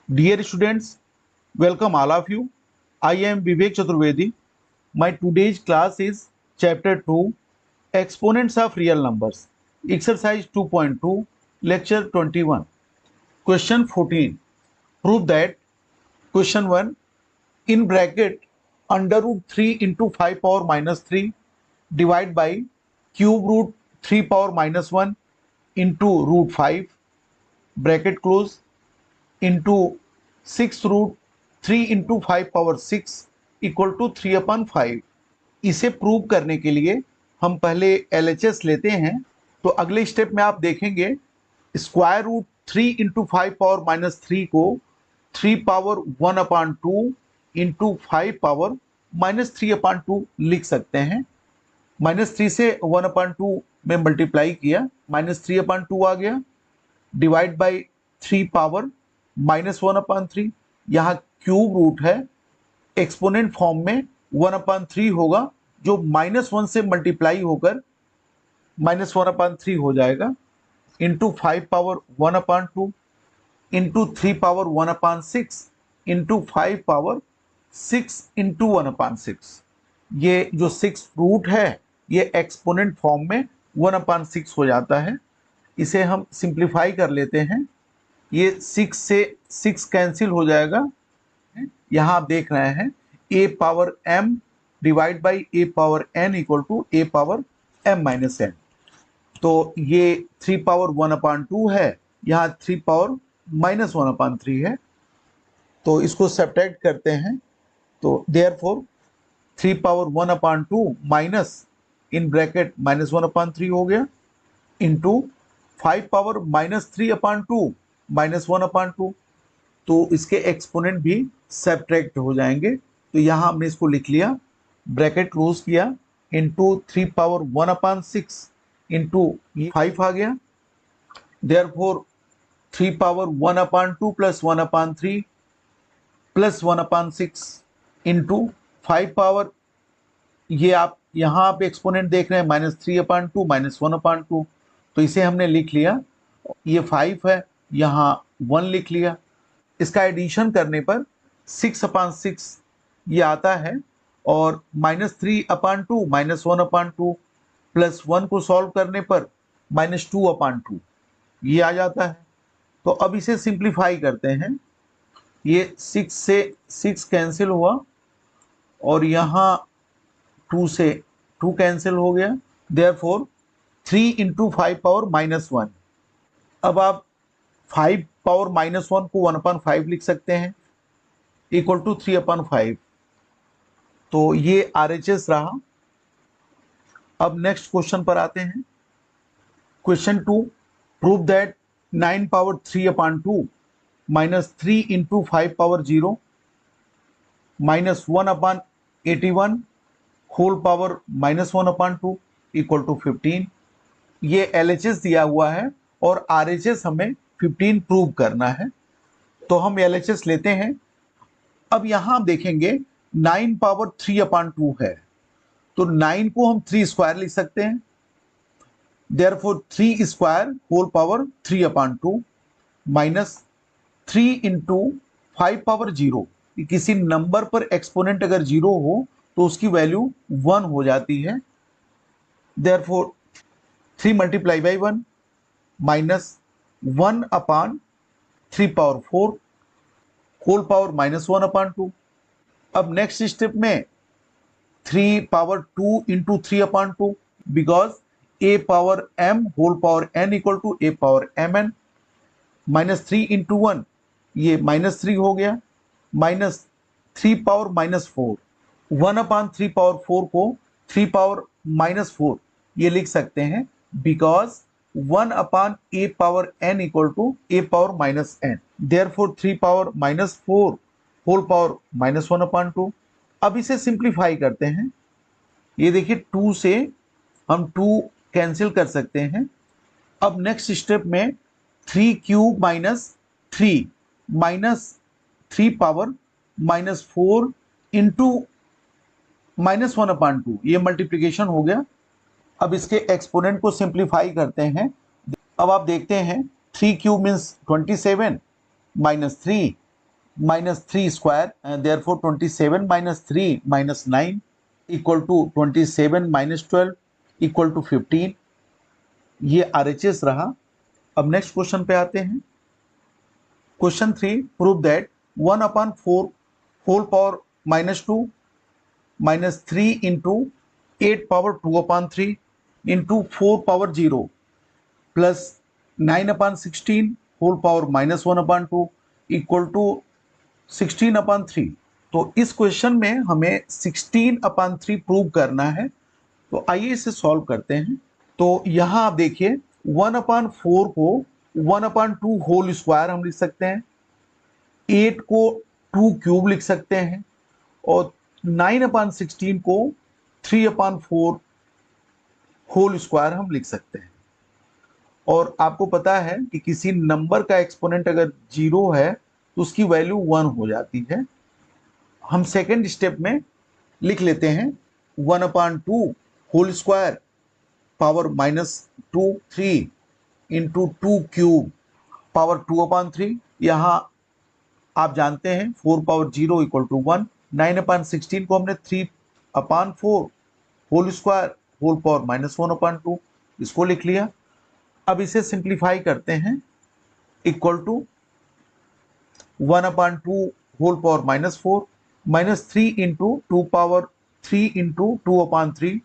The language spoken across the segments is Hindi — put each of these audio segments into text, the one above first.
Dear students, welcome all of you. I am Vivek Chaturvedi. My today's class is Chapter 2 Exponents of Real Numbers, Exercise 2.2, Lecture 21. Question 14. Prove that question 1 in bracket under root 3 into 5 power minus 3 divide by cube root 3 power minus 1 into root 5 bracket close into 6 root 3 into 5 power 6 equal to 3/5। इसे प्रूव करने के लिए हम पहले LHS लेते हैं। तो अगले स्टेप में आप देखेंगे square root 3 into 5 power minus 3 को 3 पावर 1/2 इंटू 5 पावर माइनस 3/2 लिख सकते हैं। -3 से 1/2 में मल्टीप्लाई किया, -3/2 आ गया, डिवाइड बाई 3 पावर -1/3। यहाँ क्यूब रूट है, एक्सपोनेंट फॉर्म में 1/3 होगा, जो -1 से मल्टीप्लाई होकर -1/3 हो जाएगा, into 5 power 1/2 into 3 power 1/6 into 5 power 6 into 1/6। ये जो 6 रूट है ये एक्सपोनेंट फॉर्म में 1/6 हो जाता है। इसे हम सिंप्लीफाई कर लेते हैं। ये 6 से 6 कैंसिल हो जाएगा। यहाँ आप देख रहे हैं a power m divide by a power n equal to a power m minus n। तो ये 3 पावर 1/2 है, यहाँ 3 पावर -1/3 है। तो इसको सब्ट्रैक्ट करते हैं, तो therefore 3 power 1/2 minus in bracket -1/3 हो गया, इंटू 5 पावर -3/2 -1/2। तो इसके एक्सपोनेंट भी सब्ट्रैक्ट हो जाएंगे। तो यहाँ हमने इसको लिख लिया, ब्रैकेट क्लोज किया, इंटू 3 पावर 1/6 इंटू 5 आ गया, therefore 3 power 1/2 plus 1/3 plus 1/6 into 5 power, ये आप यहाँ आप एक्सपोनेंट देख रहे हैं -3/2 -1/2। तो इसे हमने लिख लिया, ये 5 है, यहाँ 1 लिख लिया। इसका एडिशन करने पर 6/6 ये आता है, और -3/2 -1/2 प्लस 1 को सॉल्व करने पर -2/2 ये आ जाता है। तो अब इसे सिंप्लीफाई करते हैं। ये 6 से 6 कैंसिल हुआ, और यहाँ 2 से 2 कैंसिल हो गया, देयरफॉर 3 इंटू 5 पावर -1। अब आप 5 पावर -1 को 1/5 लिख सकते हैं, इक्वल टू 3/5। तो ये RHS रहा। अब नेक्स्ट क्वेश्चन पर आते हैं। Question 2, prove that 9 power 3/2 minus 3 into 5 power 0 minus 1/81 whole power -1/2 equal to 15। ये LHS दिया हुआ है और RHS हमें 15 प्रूव करना है। तो हम LHS लेते हैं। अब यहाँ आप देखेंगे 9 पावर 3/2 है, तो 9 को हम 3 स्क्वायर लिख सकते हैं, therefore 3 square whole power 3/2 minus 3 into 5 power 0। किसी नंबर पर एक्सपोनेंट अगर 0 हो तो उसकी वैल्यू 1 हो जाती है, therefore 3 multiply by 1 minus 1/3 power 4 whole power -1/2। अब नेक्स्ट स्टेप में 3 power 2 into 3/2, because a power m whole power n equal to a power mn, -3 into 1 ये -3 हो गया, -3 पावर -4, 1/3 पावर 4 को 3 पावर -4 ये लिख सकते हैं, because 1/a power n equal to a power -n, therefore 3 power -4 whole power -1/2। अब इसे सिंप्लीफाई करते हैं। ये देखिए 2 से हम 2 कैंसिल कर सकते हैं। अब नेक्स्ट स्टेप में 3 क्यूब -3 पावर -4 इंटू -1/2 ये मल्टीप्लिकेशन हो गया। अब इसके एक्सपोनेंट को सिंप्लीफाई करते हैं। अब आप देखते हैं 3 cube means 27 -3 -3 square, therefore 27 - 3 - 9 equal to 27 - 12 equal to 15। ये RHS रहा। अब नेक्स्ट क्वेश्चन पे आते हैं। Question 3, prove that 1/4 whole power -2 -3 into 8 power 2/3 into 4 power 0 plus 9/16 whole power -1/2 equal to 16/3। तो इस क्वेश्चन में हमें 16/3 प्रूव करना है। तो आइए इसे सॉल्व करते हैं। तो यहाँ आप देखिए 1/4 को 1/2 होल स्क्वायर हम लिख सकते हैं, 8 को 2 क्यूब लिख सकते हैं और 9/16 को 3/4 होल स्क्वायर हम लिख सकते हैं। और आपको पता है कि किसी नंबर का एक्सपोनेंट अगर 0 है तो उसकी वैल्यू 1 हो जाती है। हम सेकेंड स्टेप में लिख लेते हैं 1/2 whole square power -2 3 into 2 cube power 2/3। यहाँ आप जानते हैं 4 पावर 0 इक्वल टू 1। 9/16 को हमने 3/4 होल स्क्वायर होल पावर -1/2 इसको लिख लिया। अब इसे सिंप्लीफाई करते हैं, equal to 1/2 whole power -4 -3 into 2 power 3 into 2/3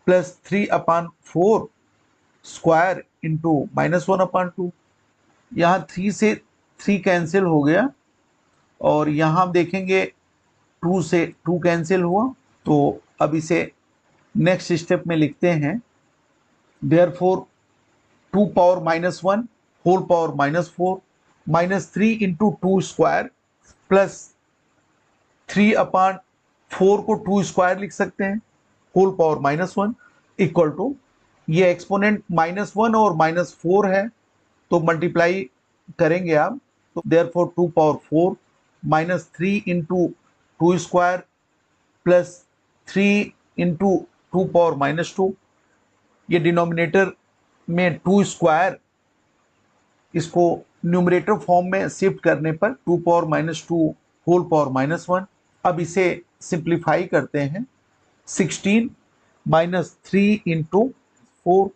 plus 3/4 square into -1/2। यहाँ 3 से 3 कैंसिल हो गया और यहाँ हम देखेंगे 2 से 2 कैंसिल हुआ। तो अब इसे नेक्स्ट स्टेप में लिखते हैं, therefore 2 power -1 whole power -4 -3 into 2 square plus 3/4 को 2 स्क्वायर लिख सकते हैं होल पावर -1 इक्वल टू, ये एक्सपोनेंट -1 और -4 है तो मल्टीप्लाई करेंगे आप, तो therefore 2 power 4 -3 into 2 square plus 3 into 2 power -2। ये डिनोमिनेटर में 2 स्क्वायर, इसको न्यूमरेटर फॉर्म में शिफ्ट करने पर 2 पावर -2 होल पावर -1। अब इसे सिंप्लीफाई करते हैं, 16 -3 इंटू 4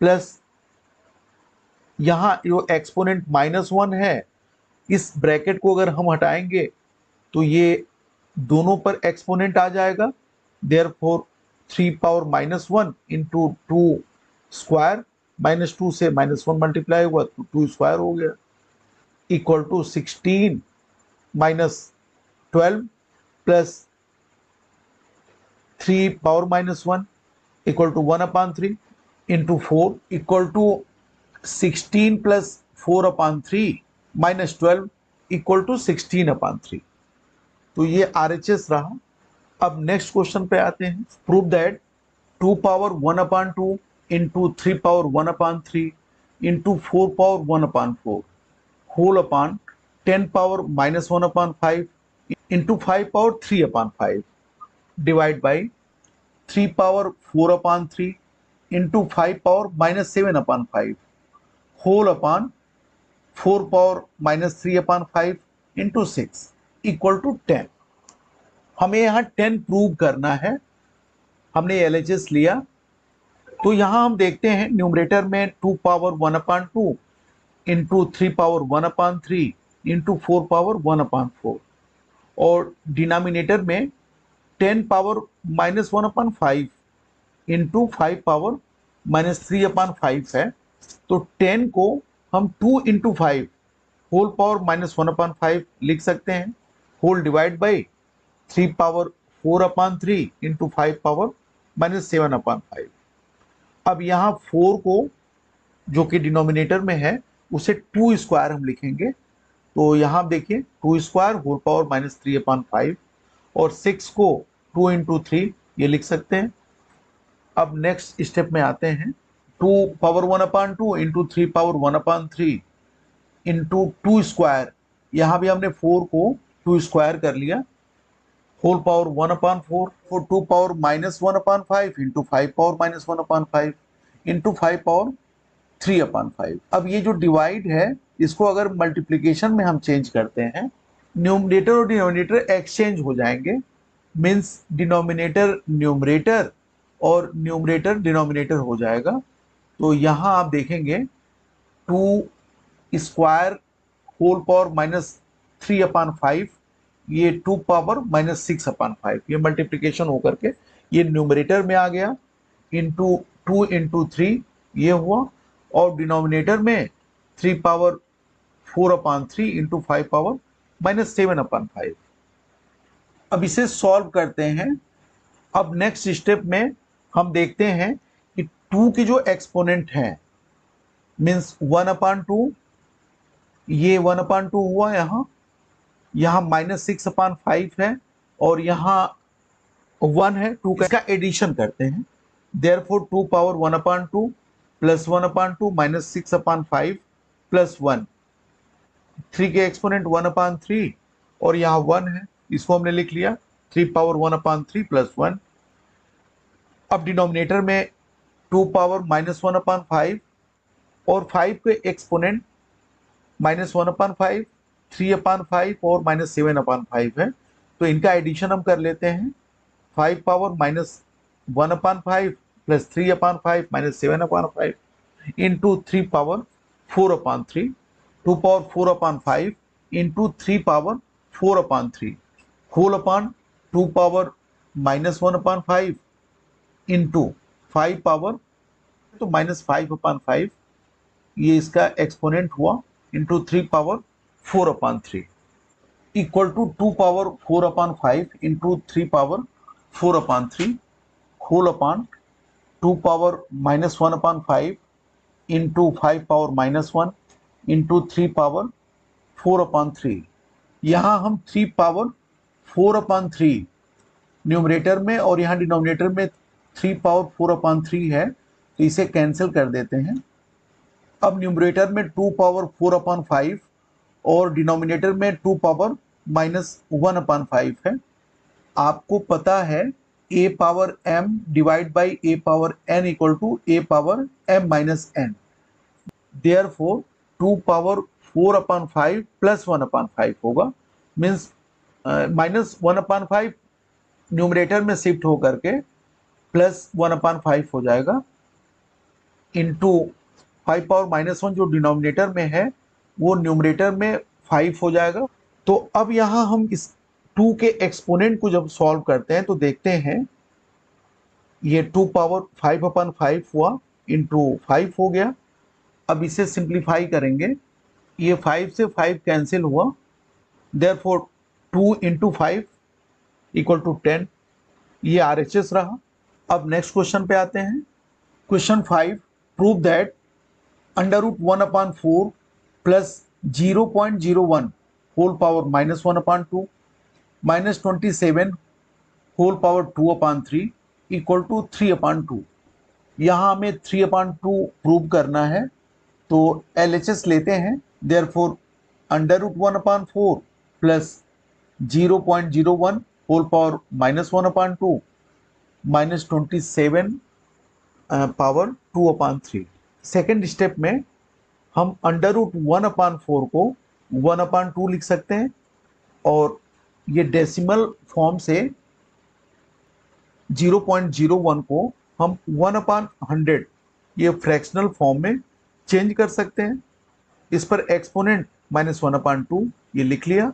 प्लस यहाँ जो एक्सपोनेंट -1 है, इस ब्रैकेट को अगर हम हटाएंगे तो ये दोनों पर एक्सपोनेंट आ जाएगा। देयरफॉर 3 पावर -1 इंटू 2 स्क्वायर, -2 से -1 मल्टीप्लाई हुआ तो 2 स्क्वायर हो गया equal to 16 -12 plus 3 power -1 equal to 1/3 into 4 equal to 16 plus 4/3 -12 equal to 16/3। तो ये RHS रहा। अब नेक्स्ट क्वेश्चन पे आते हैं। Prove that 2 power 1/2 into 3 power 1/3 into 4 power 1/4 whole upon 10 power -1/5 into 5 power 3/5 divide by 3 power 4/3 into 5 power -7/5 whole upon 4 power -3/5 into 6 equal to 10। हमें यहाँ 10 प्रूव करना है। हमने LHS लिया तो यहाँ हम देखते हैं न्यूमरेटर में 2 power 1/2 into 3 power 1/3 into 4 power 1/4 और डिनोमिनेटर में 10 पावर -1/5 इंटू 5 पावर -3/5 है। तो 10 को हम 2 इंटू 5 होल पावर -1/5 लिख सकते हैं, whole divide by 3 power 4/3 into 5 power -7/5। अब यहाँ 4 को जो कि डिनोमिनेटर में है उसे 2 स्क्वायर हम लिखेंगे। तो यहाँ देखिए 2 स्क्वायर होल पावर -3/5 और 6 को 2 इंटू 3 ये लिख सकते हैं। अब नेक्स्ट स्टेप में आते हैं, 2 power 1/2 into 3 power 1/3 into 2 square, यहाँ भी हमने 4 को 2 स्क्वायर कर लिया whole power 1/4 for 2 power -1/5 into 5 power -1/5 into 5 power 3/5। अब ये जो डिवाइड है इसको अगर मल्टीप्लीकेशन में हम चेंज करते हैं न्यूमरेटर और डिनोमिनेटर एक्सचेंज हो जाएंगे, मीन्स डिनोमिनेटर न्यूमरेटर और न्यूमरेटर डिनोमिनेटर हो जाएगा। तो यहाँ आप देखेंगे 2 स्क्वायर होल पावर -3/5, ये 2 पावर -6/5, ये मल्टीप्लिकेशन होकर के ये न्यूमरेटर में आ गया, इंटू 2 इंटू 3 ये हुआ, और डिनोमिनेटर में 3 पावर 4/3 इंटू 5 पावर -7/5। अब इसे सॉल्व करते हैं। अब नेक्स्ट स्टेप में हम देखते हैं कि 2 की जो एक्सपोनेंट है मीन्स 1/2, ये 1/2 हुआ, यहाँ -6/5 है और यहाँ 1 है, 2 का इसका एडिशन करते हैं। देयरफॉर 2 पावर 1/2 प्लस 1/2 -6/5 प्लस 1, 3 के एक्सपोनेंट 1/3 और यहाँ 1 है, इसको हमने लिख लिया 3 पावर 1/3 प्लस 1। अब डिनोमिनेटर में 2 पावर -1/5 और 5 के एक्सपोनेंट -1/5, 3/5 और -7/5 है, तो इनका एडिशन हम कर लेते हैं। 5 power -1/5 plus 3/5 -7/5 into 3 power 4/3, 2 power 4/5 into 3 power 4/3 whole upon 2 power -1/5 into 5 power, तो -5/5 ये इसका एक्सपोनेंट हुआ, into 3 power 4/3 equal to 2 power 4/5 into 3 power 4/3 whole upon 2 power -1/5 into 5 power -1 into 3 power 4/3। यहाँ हम 3 पावर 4/3 न्यूमरेटर में और यहाँ डिनोमिनेटर में 3 पावर 4/3 है, तो इसे कैंसिल कर देते हैं। अब न्यूमरेटर में 2 पावर 4/5 और डिनोमिनेटर में 2 पावर -1/5 है। आपको पता है a power m divide by a power n equal to a power m minus n। Therefore 2 power 4/5 plus 1/5 होगा, मीन्स -1/5 न्यूमरेटर में शिफ्ट होकर के प्लस 1/5 हो जाएगा, इंटू 5 पावर -1 जो डिनोमिनेटर में है वो न्यूमरेटर में 5 हो जाएगा। तो अब यहाँ हम इस 2 के एक्सपोनेंट को जब सॉल्व करते हैं तो देखते हैं ये 2 पावर 5/5 हुआ, इंटू 5 हो गया। अब इसे सिंप्लीफाई करेंगे, ये 5 से 5 कैंसिल हुआ, देयरफॉर 2 इंटू 5 इक्वल टू 10, ये RHS रहा। अब नेक्स्ट क्वेश्चन पे आते हैं। Question 5, prove that √1/4 plus 0.01 whole power -1/2 -27 whole power 2/3 equal to 3/2। यहाँ हमें 3/2 प्रूव करना है, तो LHS लेते हैं। Therefore √1/4 plus 0.01 whole power -1/2 -27 power 2/3। Second step में हम √1/4 को 1/2 लिख सकते हैं, और ये डेसिमल फॉर्म से 0.01 को हम 1/100 ये फ्रैक्शनल फॉर्म में चेंज कर सकते हैं। इस पर एक्सपोनेंट -1/2 ये लिख लिया,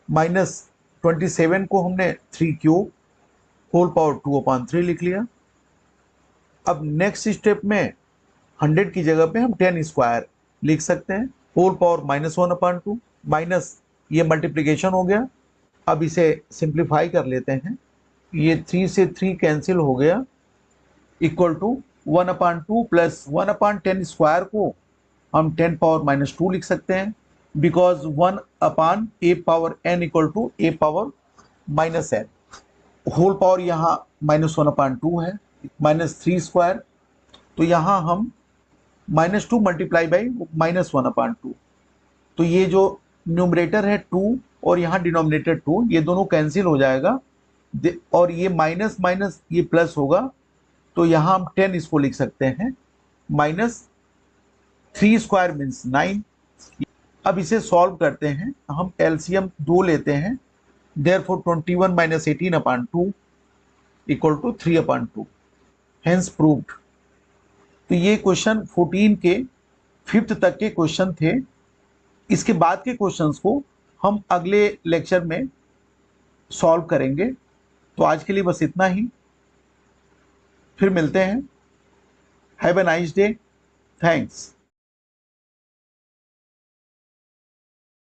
-27 को हमने 3³ होल पावर 2/3 लिख लिया। अब नेक्स्ट स्टेप में 100 की जगह पे हम 10 स्क्वायर लिख सकते हैं, होल पावर -1/2 माइनस ये मल्टीप्लिकेशन हो गया। अब इसे सिंप्लीफाई कर लेते हैं, ये 3 से 3 कैंसिल हो गया, इक्वल टू 1/2 प्लस 1/10 स्क्वायर को हम 10 पावर -2 लिख सकते हैं, because 1/a power n equal to a power -n। Whole power यहाँ -1/2 है, -3 स्क्वायर, तो यहाँ हम -2 मल्टीप्लाई बाई -1/2, तो ये जो न्यूमरेटर है 2 और यहाँ डिनोमिनेटर 2, ये दोनों कैंसिल हो जाएगा, और ये माइनस माइनस ये प्लस होगा, तो यहाँ हम 10 इसको लिख सकते हैं, -3 स्क्वायर मीन्स 9, अब इसे सॉल्व करते हैं, हम एलसीएम 2 लेते हैं, therefore 21 minus 18 upon 2 equal to 3 upon 2, hence proved. तो ये क्वेश्चन 14 के 5th तक के क्वेश्चन थे। इसके बाद के क्वेश्चंस को हम अगले लेक्चर में सॉल्व करेंगे। तो आज के लिए बस इतना ही, फिर मिलते हैं। Have a nice day, thanks.